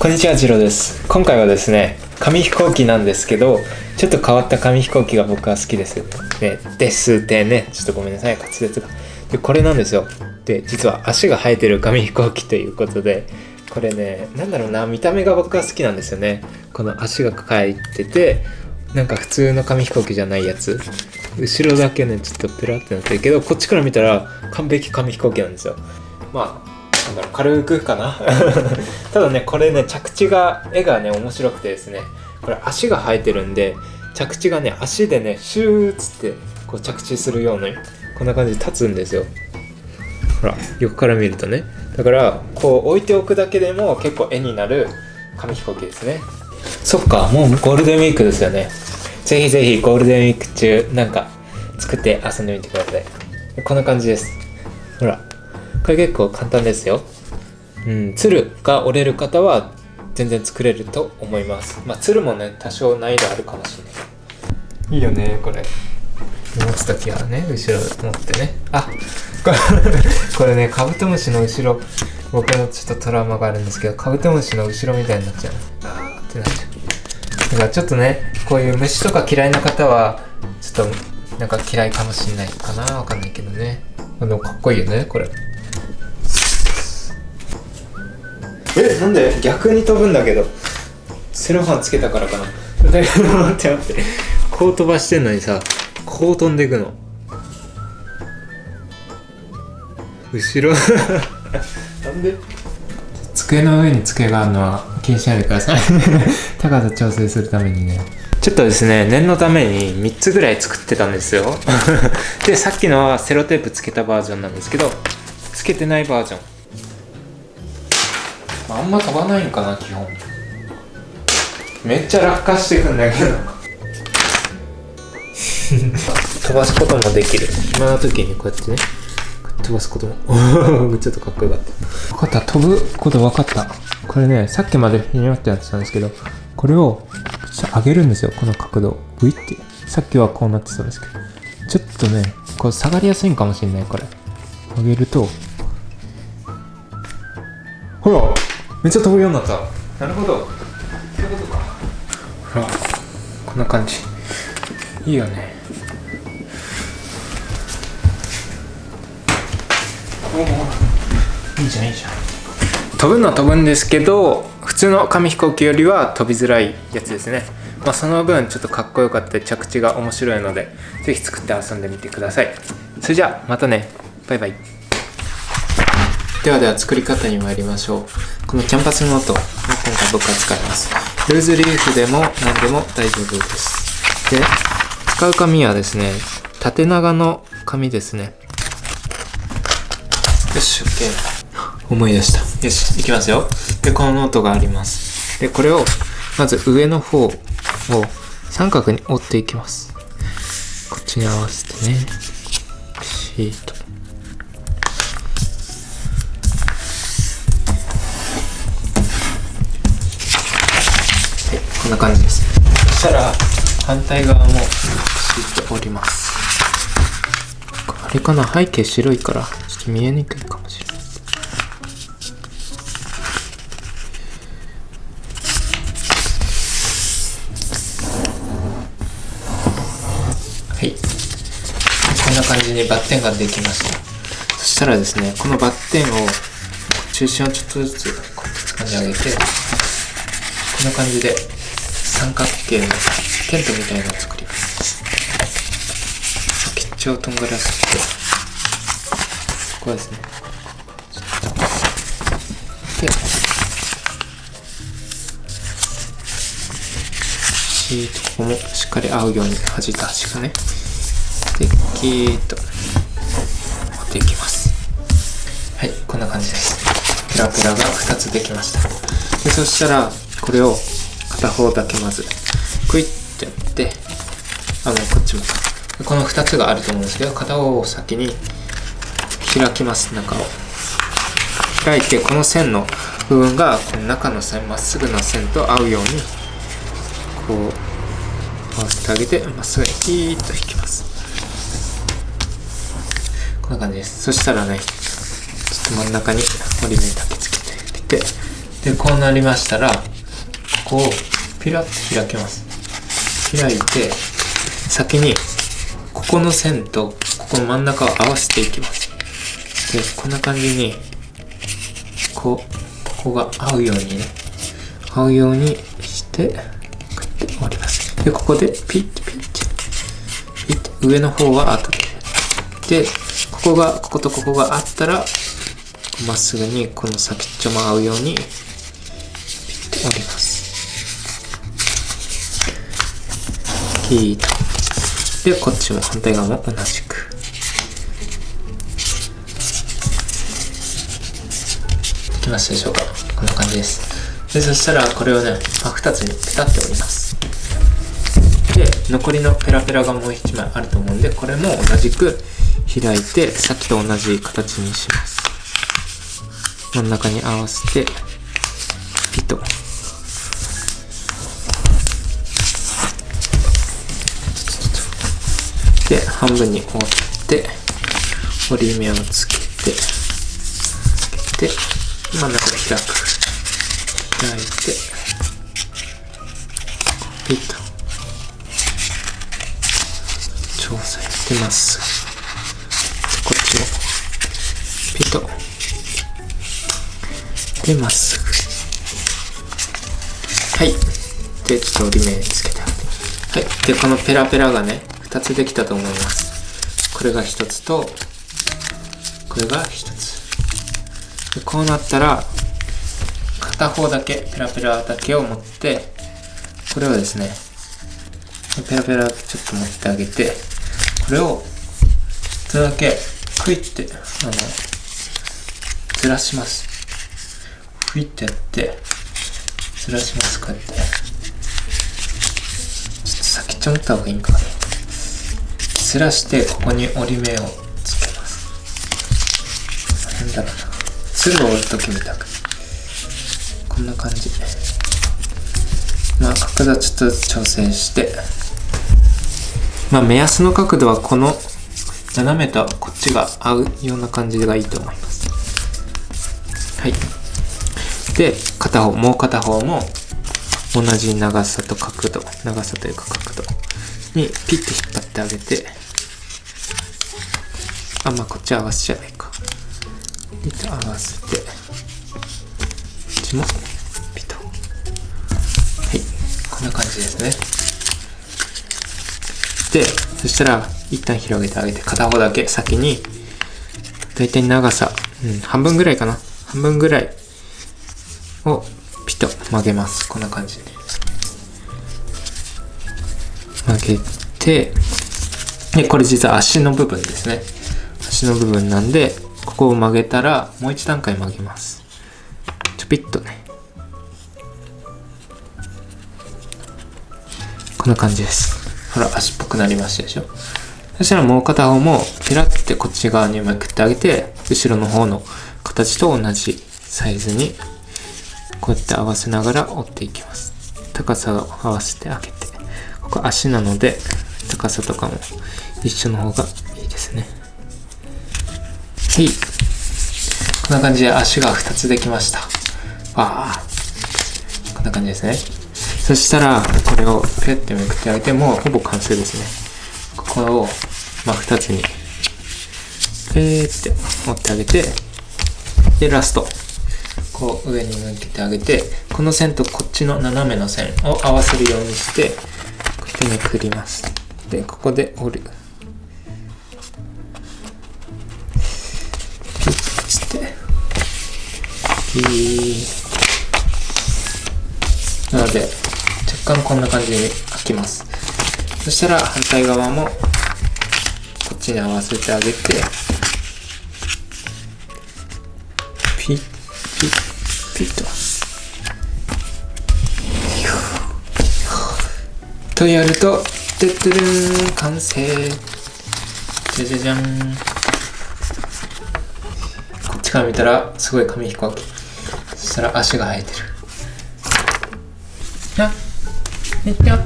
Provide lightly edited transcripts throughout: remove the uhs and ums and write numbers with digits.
こんにちは、ジローです。今回はですね、紙飛行機なんですけど、ちょっと変わった紙飛行機が僕は好きです。ですってね、ちょっとごめんなさい、滑舌が。で、これなんですよ。で、実は足が生えてる紙飛行機ということで、これね、なんだろうな、見た目が僕は好きなんですよね。この足が生えてて、なんか普通の紙飛行機じゃないやつ。後ろだけね、ちょっとペラってなってるけど、こっちから見たら完璧紙飛行機なんですよ。まあなんだろう、軽くかなただね、これね、着地が絵がね面白くてですね、これ足が生えてるんで、着地がね、足でねシューッつってこう着地するようにこんな感じで立つんですよ。ほら、横から見るとね、だからこう置いておくだけでも結構絵になる紙飛行機ですね。そっか、もうゴールデンウィークですよね。ぜひぜひゴールデンウィーク中なんか作って遊んでみてください。こんな感じです。ほら、これ結構簡単ですよ。つるが折れる方は全然作れると思います。まあつるもね、多少難易度あるかもしれない。いいよね、これ。持つときはね、後ろ持ってね。あ、これね、カブトムシの後ろ、僕のちょっとトラウマがあるんですけど、カブトムシの後ろみたいになっちゃう。あーってなっちゃう。だからちょっとね、こういう虫とか嫌いな方はちょっとなんか嫌いかもしれないかな、わかんないけどね。でもかっこいいよね、これ。なんで逆に飛ぶんだけど、セロハンつけたからかな。待って、こう飛ばしてんのにさ、こう飛んでいくの。後ろなんで机の上に机があるのは気にしないでください高さ調整するためにね。ちょっとですね、念のために3つぐらい作ってたんですよで、さっきのはセロテープつけたバージョンなんですけど、つけてないバージョン、あんま飛ばないんかな、基本。めっちゃ落下してくんだけど飛ばすこともできる。暇な時にこうやってね、飛ばすこともちょっとかっこよかった。分かった、飛ぶこと分かった。これね、さっきまでひにゃってやってたんですけど、これを上げるんですよ、この角度をブイって。さっきはこうなってたんですけど、ちょっとね、こう下がりやすいんかもしれない。これ上げると、ほら、めっちゃ飛ぶようになった。なるほど、そういうことか。ほら、こんな感じ。いいよね。いいじゃん、いいじゃん。飛ぶのは飛ぶんですけど、普通の紙飛行機よりは飛びづらいやつですね。まあその分ちょっとかっこよかったり着地が面白いので、ぜひ作って遊んでみてください。それじゃあまたね、バイバイ。では作り方に参りましょう。このキャンパスノートを今回僕は使います。ルーズリーフでも何でも大丈夫です。で、使う紙はですね、縦長の紙ですね。よし、OK。思い出した。よし、いきますよ。で、このノートがあります。で、これをまず上の方を三角に折っていきます。こっちに合わせてね、シート。こんな感じです。そしたら反対側もシート折ります。あれかな、背景白いからちょっと見えにくいかもしれない。はい、こんな感じにバッテンができました。そしたらですね、このバッテンを中心をちょっとずつこう掴んであげて、こんな感じで三角形のテントみたいなのを作ります。先っちょをとんがらせて、ここですね。で、シート、ここもしっかり合うように端と端がね。で、キーッと折っていきます。はい、こんな感じです。ペラペラが2つできました。で、そしたらこれを片方だけまずクイッてやって、こっちもこの2つがあると思うんですけど、片方を先に開きます。中を開いて、この線の部分がこの中の線、まっすぐな線と合うようにこう合わせてあげて、まっすぐにキーッと引きます。こんな感じです。そしたらね、ちょっと真ん中に折り目だけつけてあげて、でこうなりましたら、ここをピラッと開けます。開いて、先にここの線とここの真ん中を合わせていきます。でこんな感じにここが合うようにね、合うようにしてこうやって折ります。でここでピッて上の方は後で、こことここがあったらまっすぐにこの先っちょも合うようにピッて折ります。ピーッと。でこっちも反対側も同じく。できましたでしょうか。こんな感じです。でそしたらこれをね、2つにペタって折ります。で残りのペラペラがもう1枚あると思うんで、これも同じく開いてさっきと同じ形にします。真ん中に合わせてピッと。で半分に折って折り目をつけて真ん中で開いてピッと調整してまっすぐ、こっちもピッとでまっすぐ。はい。でちょっと折り目つけてあげて、はい。でこのペラペラがね2つできたと思います。これが1つとこれが1つで、こうなったら片方だけペラペラだけを持って、これをですねペラペラちょっと持ってあげて、これをちょっとだけクイッてずらします。クイッてやってずらします。こうやってちょっと先っちょ持った方がいいんかな。ずらしてここに折り目をつけます。なんだろうな、鶴を折るときみたくこんな感じ。角度ちょっと調整して、目安の角度はこの斜めとこっちが合うような感じがいいと思います。はい。でもう片方も同じ長さというか角度にピッて引っ張ってあげて、こっち合わせちゃえばいいか。ピッと合わせて、こっちもピッと。はい、こんな感じですね。でそしたら一旦広げてあげて、片方だけ先にだいたい長さ、半分ぐらいかな、半分ぐらいをピッと曲げます。こんな感じで曲げて、でこれ実は足の部分ですね。足の部分なんで、ここを曲げたらもう一段階曲げます。ちょぴっとね、こんな感じです。ほら足っぽくなりましたでしょ。そしたらもう片方もピラッてこっち側にめくってあげて、後ろの方の形と同じサイズにこうやって合わせながら折っていきます。高さを合わせてあげて、ここ足なので高さとかも一緒の方がいいですね。はい、こんな感じで足が2つできました。こんな感じですね。そしたらこれをペッてめくってあげて、もうほぼ完成ですね。ここを2つにペーって折ってあげて、でラストこう上に向けてあげて、この線とこっちの斜めの線を合わせるようにしてこうやってめくります。でここで折る、ピッつってピー。なので若干こんな感じに開きます。そしたら反対側もこっちに合わせてあげて、ピッピッピッとやると、てってるーん、完成。じゃじゃじゃん。こっちから見たらすごい紙飛行機。そしたら足が生えてる。ねっちゃん、ね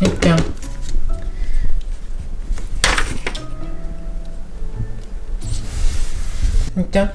っちゃん。ねっちゃん。